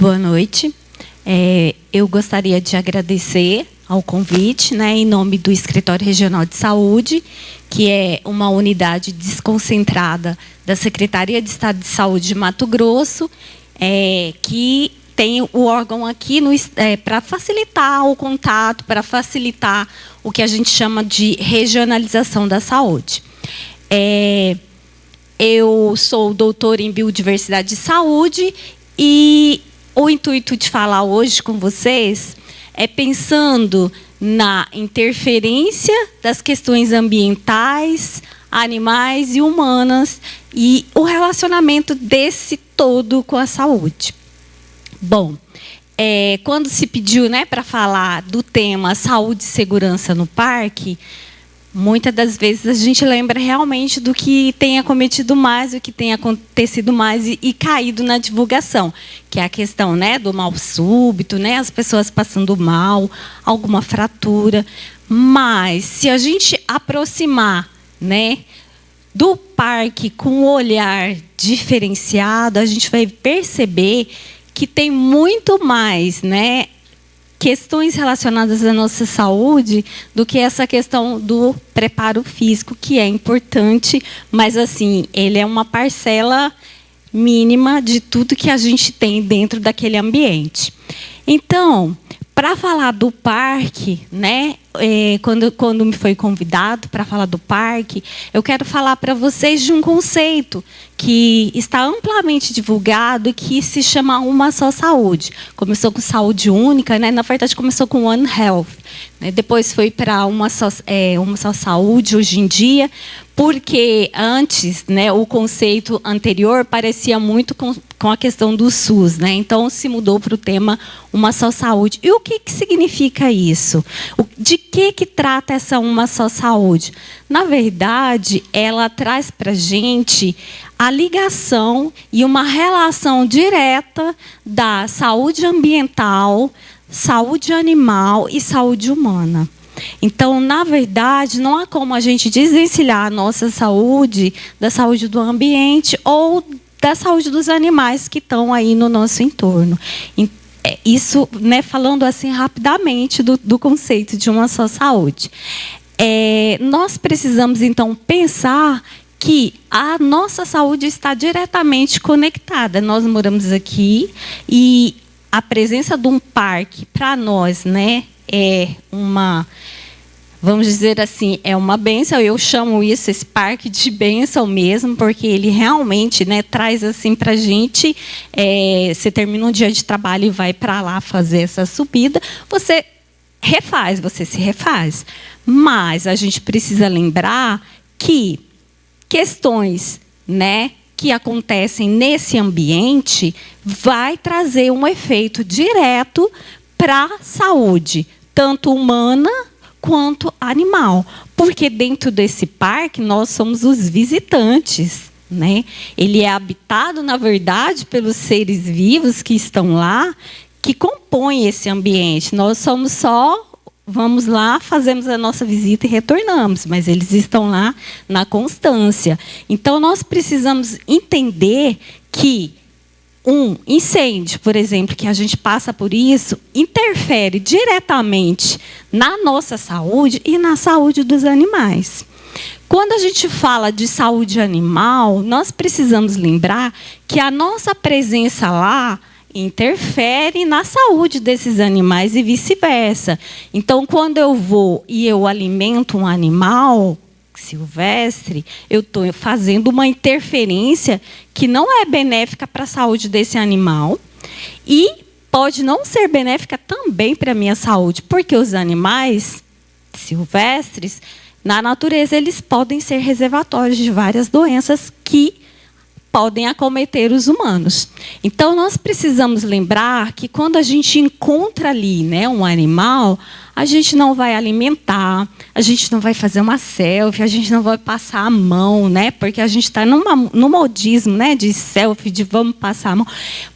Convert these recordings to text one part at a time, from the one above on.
Boa noite. Eu gostaria de agradecer ao convite, né, em nome do Escritório Regional de Saúde, que é uma unidade desconcentrada da Secretaria de Estado de Saúde de Mato Grosso, que tem o órgão aqui para facilitar o contato, para facilitar o que a gente chama de regionalização da saúde. Eu sou doutora em Biodiversidade de Saúde e o intuito de falar hoje com vocês é pensando na interferência das questões ambientais, animais e humanas e o relacionamento desse todo com a saúde. Bom, quando se pediu, né, para falar do tema saúde e segurança no parque, muitas das vezes a gente lembra realmente do que tem acometido mais, o que tem acontecido mais e caído na divulgação, que é a questão, né, do mal súbito, né, as pessoas passando mal, alguma fratura. Mas se a gente aproximar, né, do parque com um olhar diferenciado, a gente vai perceber que tem muito mais, né, questões relacionadas à nossa saúde do que essa questão do preparo físico, que é importante, mas assim, ele é uma parcela mínima de tudo que a gente tem dentro daquele ambiente. Então, para falar do parque, né, quando me foi convidado para falar do parque, eu quero falar para vocês de um conceito que está amplamente divulgado e que se chama Uma Só Saúde. Começou com saúde única, né? Na verdade começou com One Health, né? Depois foi para uma só saúde hoje em dia, porque antes, né, o conceito anterior parecia muito com a questão do SUS, né? Então se mudou para o tema Uma Só Saúde. E o que significa isso? De que trata essa Uma Só Saúde? Na verdade, ela traz para a gente a ligação e uma relação direta da saúde ambiental, saúde animal e saúde humana. Então, na verdade, não há como a gente desvencilhar a nossa saúde da saúde do ambiente ou da saúde dos animais que estão aí no nosso entorno. Isso, né, falando assim rapidamente do conceito de uma só saúde. Nós precisamos, então, pensar que a nossa saúde está diretamente conectada. Nós moramos aqui e a presença de um parque, para nós, né, é uma, vamos dizer assim, é uma bênção. Eu chamo esse parque de bênção mesmo, porque ele realmente, né, traz assim para a gente, você termina um dia de trabalho e vai para lá fazer essa subida, você se refaz. Mas a gente precisa lembrar que questões, né, que acontecem nesse ambiente vai trazer um efeito direto para a saúde, tanto humana quanto animal. Porque dentro desse parque nós somos os visitantes, né? Ele é habitado, na verdade, pelos seres vivos que estão lá, que compõem esse ambiente. Nós somos só... Vamos lá, fazemos a nossa visita e retornamos, mas eles estão lá na constância. Então, nós precisamos entender que um incêndio, por exemplo, que a gente passa por isso, interfere diretamente na nossa saúde e na saúde dos animais. Quando a gente fala de saúde animal, nós precisamos lembrar que a nossa presença lá interfere na saúde desses animais e vice-versa. Então, quando eu vou e eu alimento um animal silvestre, eu estou fazendo uma interferência que não é benéfica para a saúde desse animal e pode não ser benéfica também para a minha saúde, porque os animais silvestres, na natureza, eles podem ser reservatórios de várias doenças que podem acometer os humanos. Então, nós precisamos lembrar que quando a gente encontra ali, né, um animal, a gente não vai alimentar, a gente não vai fazer uma selfie, a gente não vai passar a mão, né, porque a gente está no modismo, né, de selfie, de vamos passar a mão.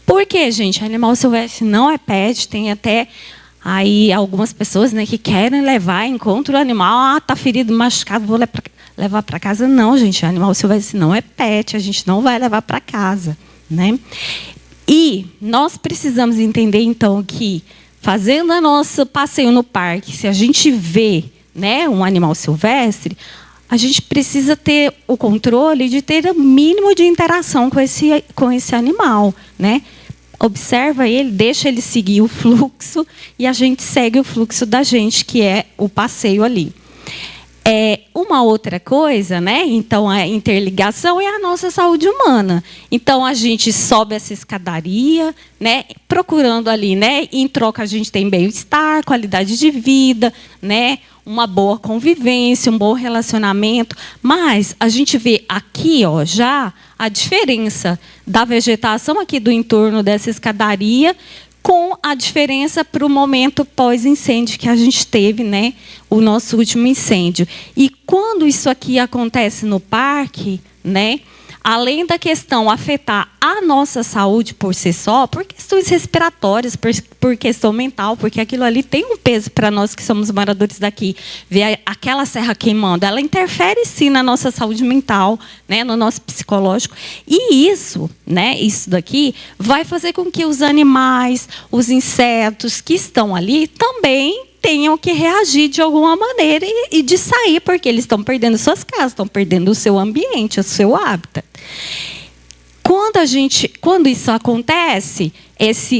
Por quê, gente? Animal silvestre não é pet, tem até aí algumas pessoas, né, que querem levar, encontram o animal, está ferido, machucado, vou levar para casa. Não, gente, animal silvestre não é pet, a gente não vai levar para casa, né? E nós precisamos entender, então, que fazendo o nosso passeio no parque, se a gente vê, né, um animal silvestre, a gente precisa ter o controle de ter o mínimo de interação com esse animal, né? Observa ele, deixa ele seguir o fluxo e a gente segue o fluxo da gente, que é o passeio ali. Uma outra coisa, né? Então, a interligação é a nossa saúde humana. Então, a gente sobe essa escadaria, né? Procurando ali, né? Em troca, a gente tem bem-estar, qualidade de vida, né? Uma boa convivência, um bom relacionamento. Mas a gente vê aqui, ó, já a diferença da vegetação aqui do entorno dessa escadaria com a diferença para o momento pós-incêndio que a gente teve, né? O nosso último incêndio. E quando isso aqui acontece no parque, né? Além da questão afetar a nossa saúde por si só, por questões respiratórias, por questão mental, porque aquilo ali tem um peso para nós que somos moradores daqui. Ver aquela serra queimando, ela interfere sim na nossa saúde mental, né, no nosso psicológico. E isso, né, isso daqui, vai fazer com que os animais, os insetos que estão ali também tenham que reagir de alguma maneira e de sair, porque eles estão perdendo suas casas, estão perdendo o seu ambiente, o seu hábitat. Quando isso acontece,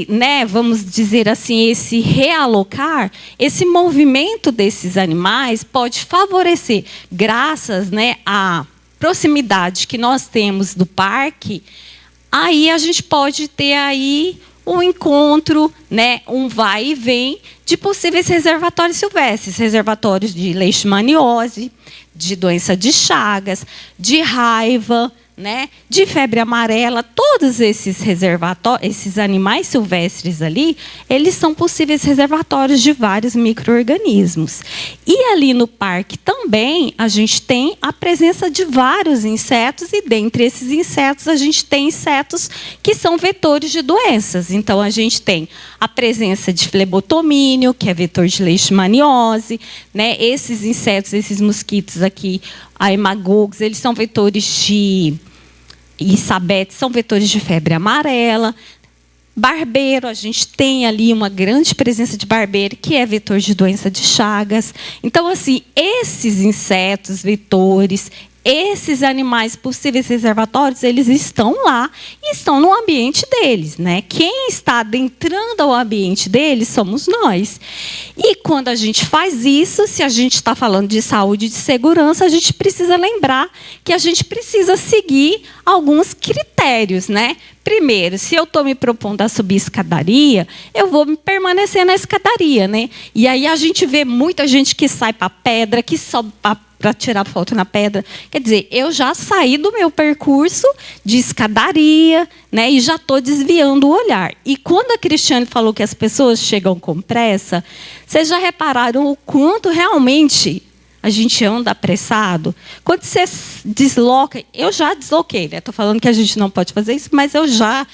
né, vamos dizer assim, esse realocar, esse movimento desses animais pode favorecer, graças, né, à proximidade que nós temos do parque, aí a gente pode ter aí um encontro, né, um vai e vem de possíveis reservatórios silvestres, reservatórios de leishmaniose, de doença de Chagas, de raiva, né, de febre amarela. Todos esses reservatórios, esses animais silvestres ali, eles são possíveis reservatórios de vários micro-organismos. E ali no parque também a gente tem a presença de vários insetos, e dentre esses insetos a gente tem insetos que são vetores de doenças. Então a gente tem a presença de flebotomínio, que é vetor de leishmaniose, né? Esses insetos, esses mosquitos aqui, a hemagogos, eles são vetores de isabetes, são vetores de febre amarela. Barbeiro, a gente tem ali uma grande presença de barbeiro, que é vetor de doença de Chagas. Então, assim, esses insetos, vetores, esses animais possíveis reservatórios, eles estão lá e estão no ambiente deles, né? Quem está adentrando ao ambiente deles somos nós. E quando a gente faz isso, se a gente está falando de saúde e de segurança, a gente precisa lembrar que a gente precisa seguir alguns critérios, né? Primeiro, se eu estou me propondo a subir escadaria, eu vou permanecer na escadaria, né? E aí a gente vê muita gente que sai para a pedra, que sobe para tirar foto na pedra. Quer dizer, eu já saí do meu percurso de escadaria, né, e já estou desviando o olhar. E quando a Cristiane falou que as pessoas chegam com pressa, vocês já repararam o quanto realmente a gente anda apressado? Quando você desloca, eu já desloquei, né? Estou falando que a gente não pode fazer isso, mas eu já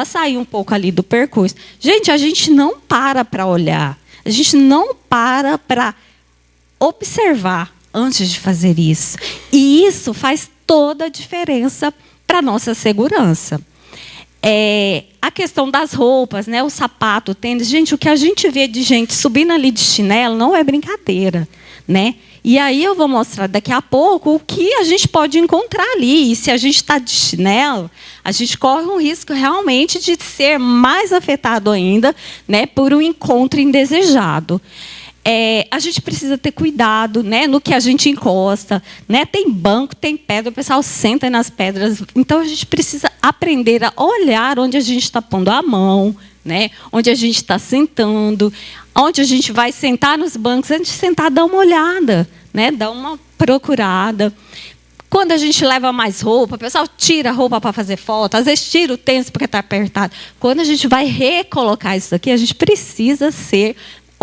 saí um pouco ali do percurso. Gente, a gente não para olhar. A gente não para observar antes de fazer isso. E isso faz toda a diferença para a nossa segurança. A questão das roupas, né? O sapato, o tênis. Gente, o que a gente vê de gente subindo ali de chinelo não é brincadeira, né? E aí eu vou mostrar daqui a pouco o que a gente pode encontrar ali. E se a gente está de chinelo, a gente corre um risco realmente de ser mais afetado ainda, né, por um encontro indesejado. A gente precisa ter cuidado, né, no que a gente encosta, né? Tem banco, tem pedra, o pessoal senta nas pedras. Então a gente precisa aprender a olhar onde a gente está pondo a mão, né? Onde a gente está sentando, onde a gente vai sentar nos bancos. Antes de sentar, dá uma olhada, né? Dá uma procurada. Quando a gente leva mais roupa, o pessoal tira a roupa para fazer foto, às vezes tira o tênis porque está apertado. Quando a gente vai recolocar isso aqui, a gente precisa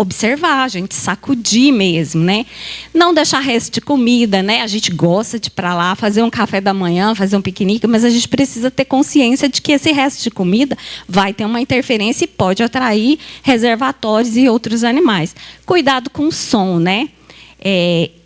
observar, a gente sacudir mesmo, né? Não deixar resto de comida, né? A gente gosta de ir para lá, fazer um café da manhã, fazer um piquenique, mas a gente precisa ter consciência de que esse resto de comida vai ter uma interferência e pode atrair reservatórios e outros animais. Cuidado com o som, né?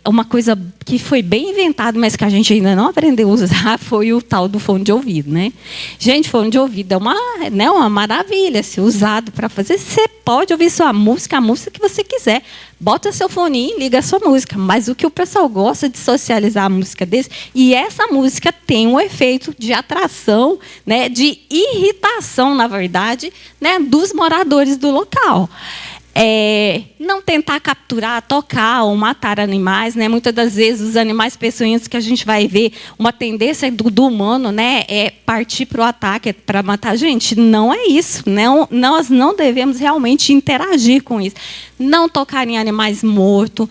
uma coisa que foi bem inventada, mas que a gente ainda não aprendeu a usar, foi o tal do fone de ouvido, né? Gente, fone de ouvido é uma maravilha, se usado para fazer. Você pode ouvir sua música, a música que você quiser. Bota seu fone e liga a sua música. Mas o que o pessoal gosta de socializar a música desse, e essa música tem um efeito de atração, né, de irritação, na verdade, né, dos moradores do local. Não tentar capturar, tocar ou matar animais, né? Muitas das vezes os animais peçonhentos que a gente vai ver, uma tendência do humano, né, é partir para o ataque, para matar. Gente, não é isso. Nós não devemos realmente interagir com isso. Não tocar em animais mortos.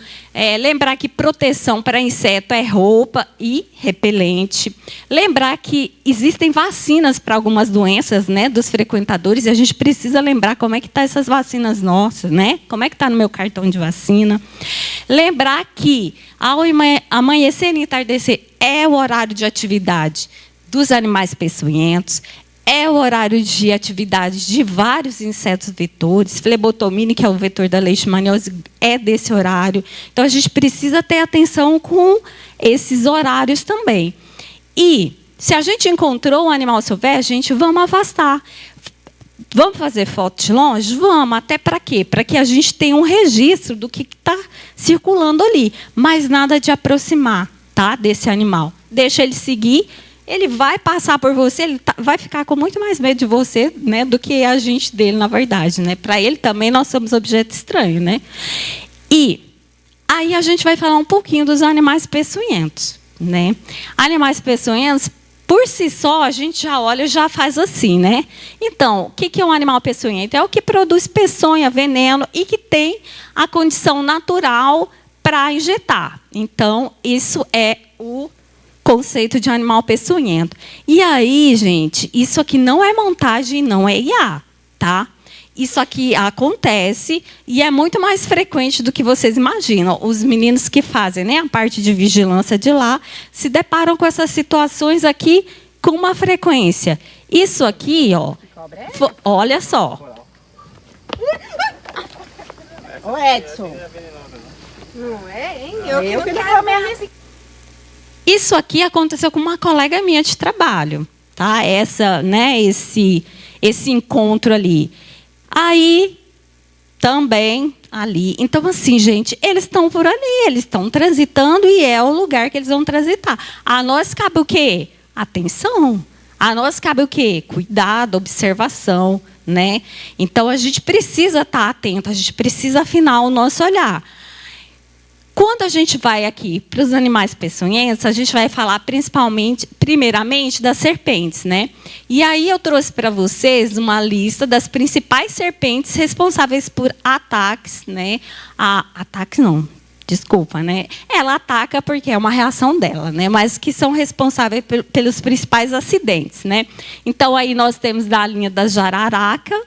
Lembrar que proteção para inseto é roupa e repelente. Lembrar que existem vacinas para algumas doenças, né, dos frequentadores, e a gente precisa lembrar como é que estão essas vacinas nossas, né? Como é que está no meu cartão de vacina. Lembrar que ao amanhecer e entardecer é o horário de atividade dos animais peçonhentos, é o horário de atividade de vários insetos vetores. Flebotomine, que é o vetor da leishmaniose, é desse horário. Então, a gente precisa ter atenção com esses horários também. E, se a gente encontrou um animal silvestre, gente, vamos afastar. Vamos fazer foto de longe? Vamos. Até para quê? Para que a gente tenha um registro do que está circulando ali. Mas nada de aproximar, tá, desse animal. Deixa ele seguir. Ele vai passar por você, ele vai ficar com muito mais medo de você, né, do que a gente dele, na verdade, né? Para ele também nós somos objeto estranho, né? E aí a gente vai falar um pouquinho dos animais peçonhentos, né? Animais peçonhentos, por si só, a gente já olha e já faz assim, né? Então, o que é um animal peçonhento? É o que produz peçonha, veneno e que tem a condição natural para injetar. Então, isso é o conceito de animal peçonhento. E aí, gente, isso aqui não é montagem, não é IA, tá? Isso aqui acontece e é muito mais frequente do que vocês imaginam. Os meninos que fazem, né, a parte de vigilância de lá se deparam com essas situações aqui com uma frequência. Isso aqui, ó, olha só. Ô, Edson. Não é, hein? Eu que não vou mesmo. Isso aqui aconteceu com uma colega minha de trabalho, tá? Esse encontro ali. Aí, também ali. Então, assim, gente, eles estão por ali, eles estão transitando e é o lugar que eles vão transitar. A nós cabe o quê? Atenção. A nós cabe o quê? Cuidado, observação, né? Então, a gente precisa estar atento, a gente precisa afinar o nosso olhar. Quando a gente vai aqui para os animais peçonhentos, a gente vai falar primeiramente das serpentes, né? E aí eu trouxe para vocês uma lista das principais serpentes responsáveis por ataques, né? Ataques não, desculpa, né? Ela ataca porque é uma reação dela, né? Mas que são responsáveis pelos principais acidentes, né? Então aí nós temos da linha da jararaca,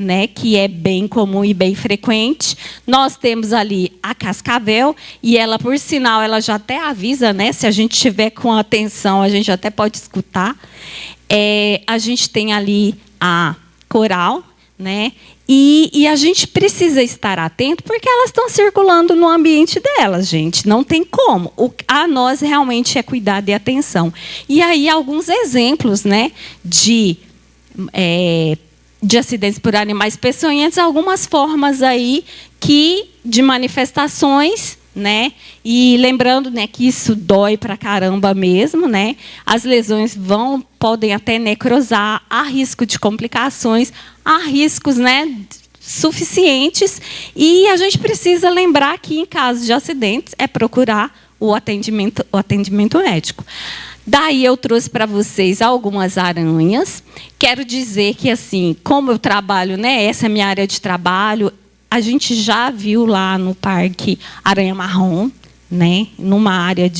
né, que é bem comum e bem frequente. Nós temos ali a cascavel, e ela, por sinal, ela já até avisa, né, se a gente estiver com atenção, a gente até pode escutar. A gente tem ali a coral, né, e a gente precisa estar atento, porque elas estão circulando no ambiente delas, gente. Não tem como. A nós realmente é cuidado e atenção. E aí, alguns exemplos, né, de acidentes por animais peçonhentos, algumas formas aí de manifestações, né? E lembrando, né, que isso dói pra caramba mesmo, né? As lesões podem até necrosar, há risco de complicações, há riscos, né, suficientes, e a gente precisa lembrar que em caso de acidentes é procurar o atendimento médico. Daí eu trouxe para vocês algumas aranhas. Quero dizer que, assim, como eu trabalho, né, essa é a minha área de trabalho, a gente já viu lá no parque aranha marrom, né, numa área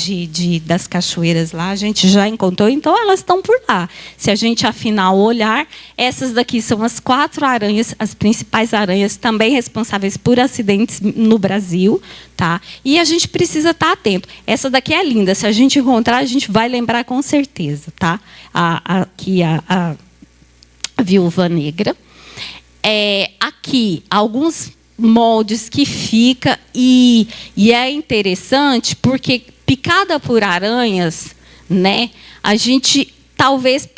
das cachoeiras lá, a gente já encontrou, então elas estão por lá. Se a gente afinar o olhar, essas daqui são as 4 aranhas, as principais aranhas também responsáveis por acidentes no Brasil, tá? E a gente precisa estar atento. Essa daqui é linda, se a gente encontrar, a gente vai lembrar com certeza, tá? Aqui a viúva negra. Aqui, alguns moldes que fica e é interessante porque picada por aranhas, né, a gente talvez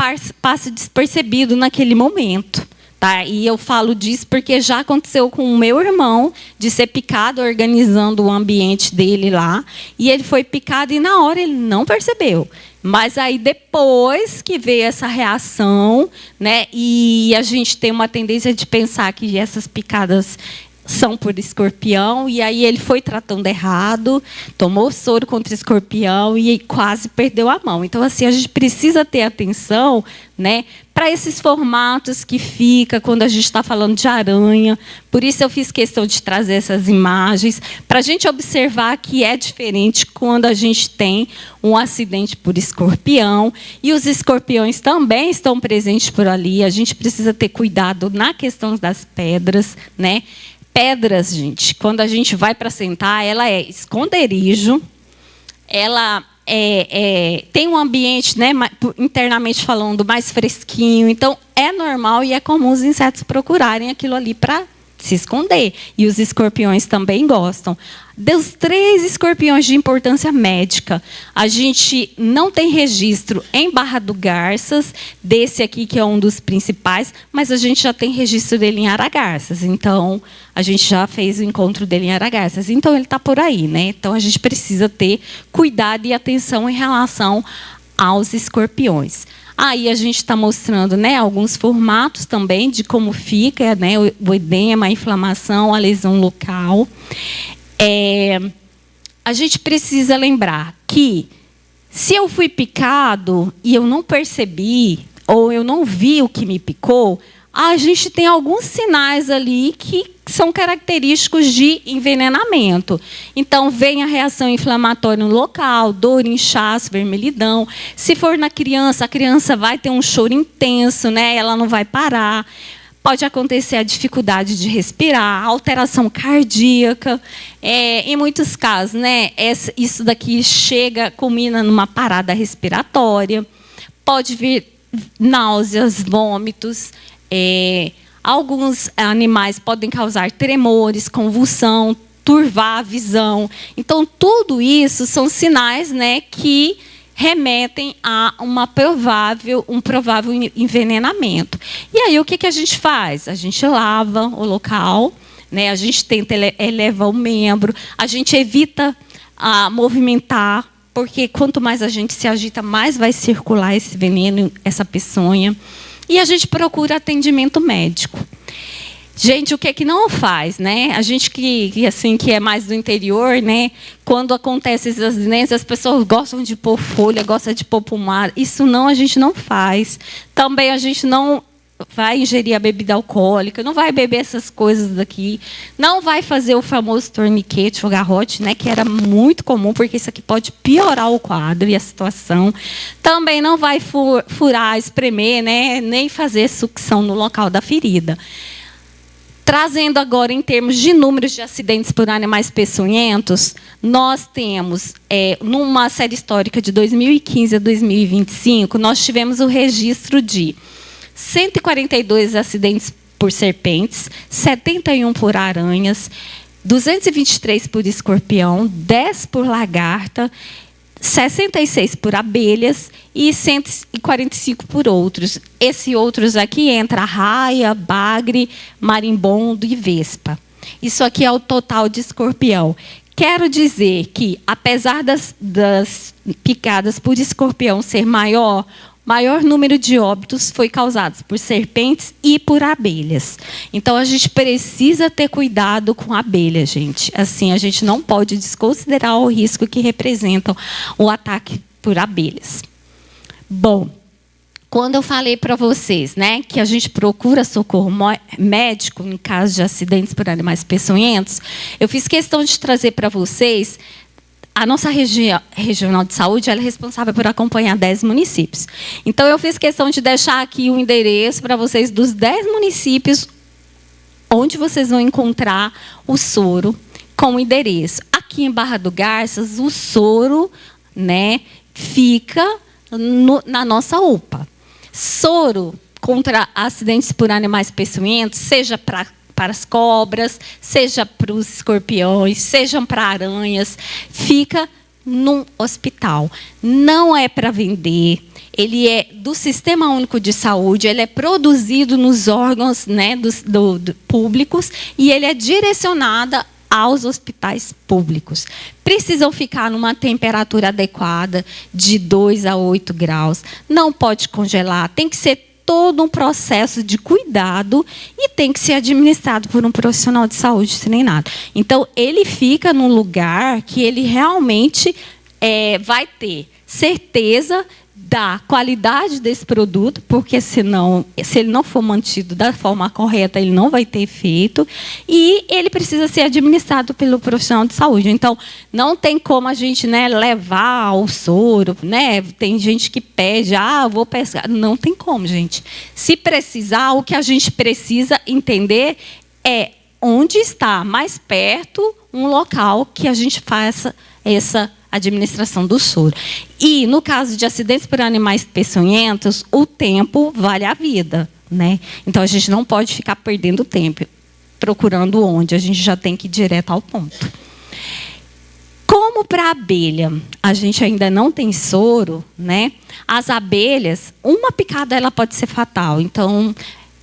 passe despercebido naquele momento. Tá? E eu falo disso porque já aconteceu com o meu irmão, de ser picado organizando o ambiente dele lá, e ele foi picado e na hora ele não percebeu. Mas aí depois que veio essa reação, né, e a gente tem uma tendência de pensar que essas picadas são por escorpião, e aí ele foi tratando errado, tomou soro contra escorpião e quase perdeu a mão. Então, assim, a gente precisa ter atenção, né, para esses formatos que fica quando a gente está falando de aranha. Por isso eu fiz questão de trazer essas imagens, para a gente observar que é diferente quando a gente tem um acidente por escorpião. E os escorpiões também estão presentes por ali. A gente precisa ter cuidado na questão das pedras, né? Pedras, gente, quando a gente vai para sentar, ela é esconderijo, ela tem um ambiente, né, internamente falando, mais fresquinho. Então, é normal e é comum os insetos procurarem aquilo ali para se esconder. E os escorpiões também gostam. Dos 3 escorpiões de importância médica, a gente não tem registro em Barra do Garças, desse aqui que é um dos principais, mas a gente já tem registro dele em Aragarças. Então, a gente já fez o encontro dele em Aragarças. Então, ele está por aí, né? Então, a gente precisa ter cuidado e atenção em relação aos escorpiões. Aí a gente está mostrando, né, alguns formatos também de como fica, né, o edema, a inflamação, a lesão local. A gente precisa lembrar que se eu fui picado e eu não percebi, ou eu não vi o que me picou, a gente tem alguns sinais ali que são característicos de envenenamento. Então, vem a reação inflamatória no local, dor, inchaço, vermelhidão. Se for na criança, a criança vai ter um choro intenso, né? Ela não vai parar. Pode acontecer a dificuldade de respirar, alteração cardíaca. Em muitos casos, né, isso daqui culmina numa parada respiratória. Pode vir náuseas, vômitos. Alguns animais podem causar tremores, convulsão, turvar a visão. Então, tudo isso são sinais, né, que remetem a um provável envenenamento. E aí, o que a gente faz? A gente lava o local, né, a gente tenta elevar o membro, a gente evita movimentar, porque quanto mais a gente se agita, mais vai circular esse veneno, essa peçonha. E a gente procura atendimento médico. Gente, o que é que não faz, né? A gente que é mais do interior, né? Quando acontecem esses acidentes, as pessoas gostam de pôr folha, gostam de pôr pomada. Isso não, a gente não faz. Também a gente não vai ingerir a bebida alcoólica, não vai beber essas coisas daqui, não vai fazer o famoso torniquete, o garrote, né, que era muito comum, porque isso aqui pode piorar o quadro e a situação. Também não vai furar, espremer, né, nem fazer sucção no local da ferida. Trazendo agora em termos de números de acidentes por animais peçonhentos, nós temos, numa série histórica de 2015 a 2025, nós tivemos o registro de 142 acidentes por serpentes, 71 por aranhas, 223 por escorpião, 10 por lagarta, 66 por abelhas e 145 por outros. Esses outros aqui entra raia, bagre, marimbondo e vespa. Isso aqui é o total de escorpião. Quero dizer que, apesar das picadas por escorpião ser maior número de óbitos foi causado por serpentes e por abelhas. Então, a gente precisa ter cuidado com a abelha, gente. Assim, a gente não pode desconsiderar o risco que representa o ataque por abelhas. Bom, quando eu falei para vocês, né, que a gente procura socorro médico em caso de acidentes por animais peçonhentos, eu fiz questão de trazer para vocês. A nossa regional de saúde ela é responsável por acompanhar 10 municípios. Então, eu fiz questão de deixar aqui o endereço para vocês dos 10 municípios onde vocês vão encontrar o soro com o endereço. Aqui em Barra do Garças, o soro, né, fica na nossa UPA. Soro contra acidentes por animais peçonhentos, seja para para as cobras, seja para os escorpiões, sejam para aranhas. Fica num hospital. Não é para vender. Ele é do Sistema Único de Saúde, ele é produzido nos órgãos, né, públicos e ele é direcionado aos hospitais públicos. Precisam ficar numa temperatura adequada, de 2 a 8 graus. Não pode congelar, tem que ser todo um processo de cuidado e tem que ser administrado por um profissional de saúde treinado. Então, ele fica num lugar que ele realmente vai ter certeza da qualidade desse produto, porque senão, se ele não for mantido da forma correta, ele não vai ter efeito, e ele precisa ser administrado pelo profissional de saúde. Então, não tem como a gente, né, levar o soro, né? Tem gente que pede, vou pescar. Não tem como, gente. Se precisar, o que a gente precisa entender é onde está mais perto um local que a gente faça essa administração do soro. E, no caso de acidentes por animais peçonhentos, o tempo vale a vida, né? Então, a gente não pode ficar perdendo tempo procurando onde, a gente já tem que ir direto ao ponto. Como para a abelha, a gente ainda não tem soro, né? As abelhas, uma picada ela pode ser fatal. Então,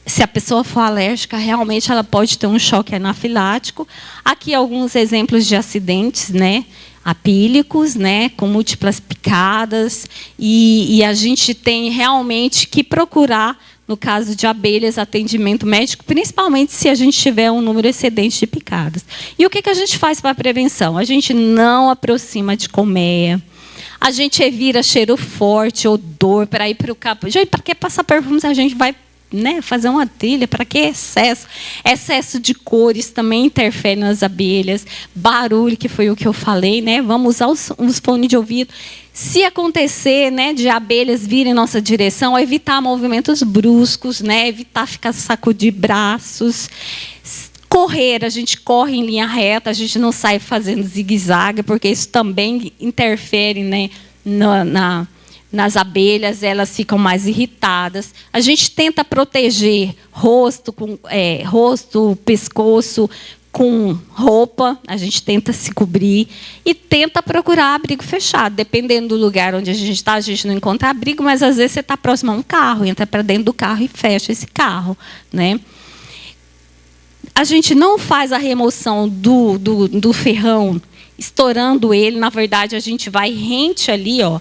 se a pessoa for alérgica, realmente ela pode ter um choque anafilático. Aqui alguns exemplos de acidentes, né? Apílicos, né, com múltiplas picadas, e a gente tem realmente que procurar, no caso de abelhas, atendimento médico, principalmente se a gente tiver um número excedente de picadas. E o que a gente faz para a prevenção? A gente não aproxima de colmeia, a gente evita cheiro forte, odor, para ir para o campo. Gente, para que passar perfumes, a gente vai, né, fazer uma trilha, para que excesso? Excesso de cores também interfere nas abelhas, barulho, que foi o que eu falei, né? Vamos usar os fones de ouvido. Se acontecer, né, de abelhas virem em nossa direção, evitar movimentos bruscos, né, evitar ficar sacudir braços. Correr, a gente corre em linha reta, a gente não sai fazendo zigue-zague, porque isso também interfere, né, nas abelhas, elas ficam mais irritadas. A gente tenta proteger rosto, pescoço com roupa, a gente tenta se cobrir e tenta procurar abrigo fechado. Dependendo do lugar onde a gente está, a gente não encontra abrigo, mas às vezes você está próximo a um carro, entra para dentro do carro e fecha esse carro, né? A gente não faz a remoção do ferrão estourando ele. Na verdade, a gente vai rente ali, ó,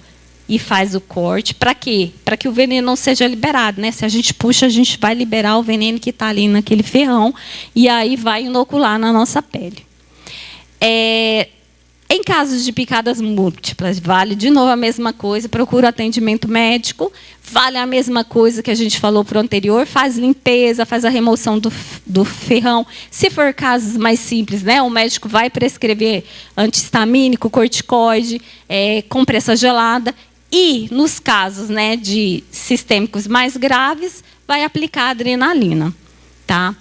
e faz o corte. Para quê? Para que o veneno não seja liberado, né? Se a gente puxa, a gente vai liberar o veneno que está ali naquele ferrão e aí vai inocular na nossa pele. Em casos de picadas múltiplas, vale de novo a mesma coisa, procura atendimento médico, vale a mesma coisa que a gente falou para o anterior, faz limpeza, faz a remoção do ferrão. Se for casos mais simples, né, o médico vai prescrever antihistamínico, corticoide, compressa gelada. E, nos casos, né, de sistêmicos mais graves, vai aplicar adrenalina. Tá?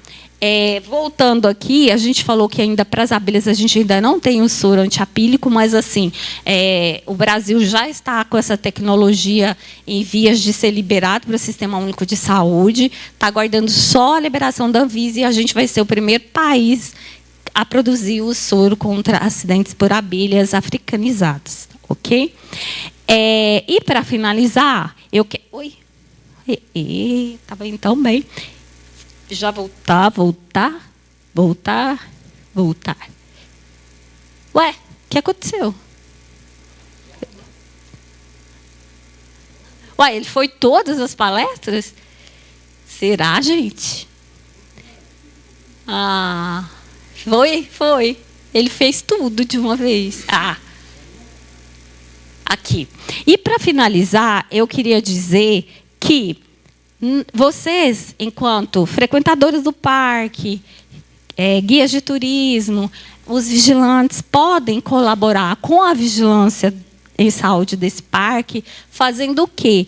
Voltando aqui, a gente falou que ainda para as abelhas a gente ainda não tem o soro antiapílico, mas assim, o Brasil já está com essa tecnologia em vias de ser liberado para o Sistema Único de Saúde, está aguardando só a liberação da Anvisa e a gente vai ser o primeiro país a produzir o soro contra acidentes por abelhas africanizadas, ok? E para finalizar, eu quero... Oi? Estava indo tão bem. Já voltar. Ué, o que aconteceu? Ué, ele foi todas as palestras? Será, gente? Foi. Ele fez tudo de uma vez. Aqui. E para finalizar, eu queria dizer que vocês, enquanto frequentadores do parque, guias de turismo, os vigilantes podem colaborar com a vigilância em saúde desse parque, fazendo o quê?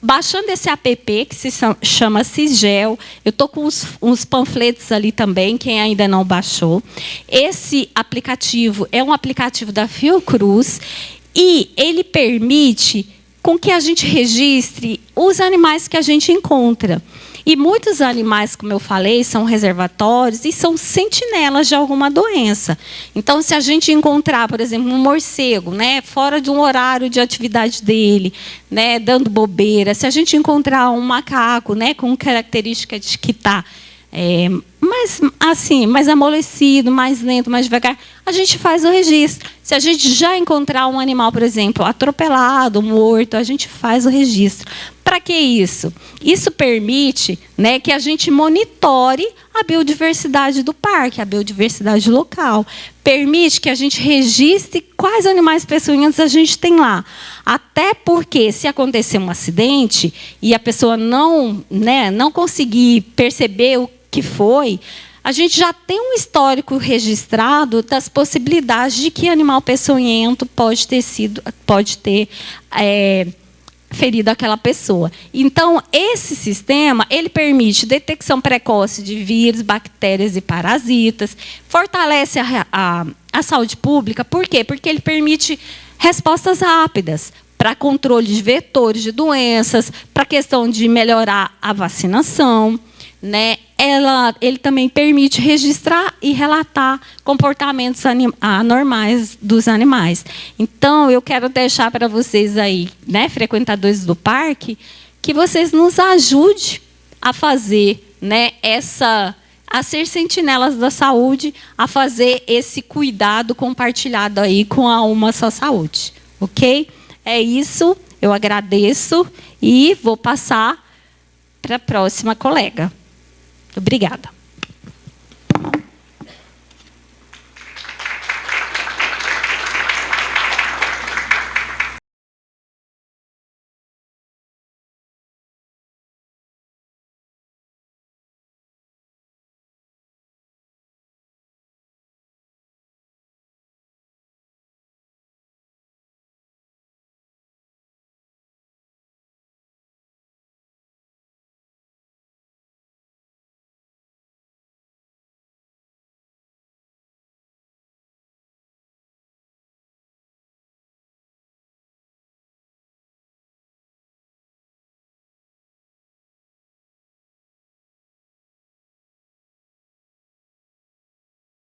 Baixando esse app que se chama Sigel. Eu estou com uns panfletos ali também, quem ainda não baixou. Esse aplicativo é um aplicativo da Fiocruz e ele permite com que a gente registre os animais que a gente encontra. E muitos animais, como eu falei, são reservatórios e são sentinelas de alguma doença. Então, se a gente encontrar, por exemplo, um morcego, né, fora de um horário de atividade dele, né, dando bobeira, se a gente encontrar um macaco, né, com característica de que está mais amolecido, mais lento, mais devagar, a gente faz o registro. Se a gente já encontrar um animal, por exemplo, atropelado, morto, a gente faz o registro. Para que isso? Isso permite, né, que a gente monitore a biodiversidade do parque, a biodiversidade local. Permite que a gente registre quais animais peçonhentos a gente tem lá. Até porque, se acontecer um acidente e a pessoa não conseguir perceber o que foi, a gente já tem um histórico registrado das possibilidades de que animal peçonhento pode ter ferido aquela pessoa. Então, esse sistema, ele permite detecção precoce de vírus, bactérias e parasitas, fortalece a saúde pública. Por quê? Porque ele permite respostas rápidas para controle de vetores de doenças, para a questão de melhorar a vacinação, né? Ele também permite registrar e relatar comportamentos anormais dos animais. Então, eu quero deixar para vocês aí, né, frequentadores do parque, que vocês nos ajudem a fazer, né, a ser sentinelas da saúde, a fazer esse cuidado compartilhado aí com a Uma Só Saúde. Ok? É isso, eu agradeço e vou passar para a próxima colega. Obrigada.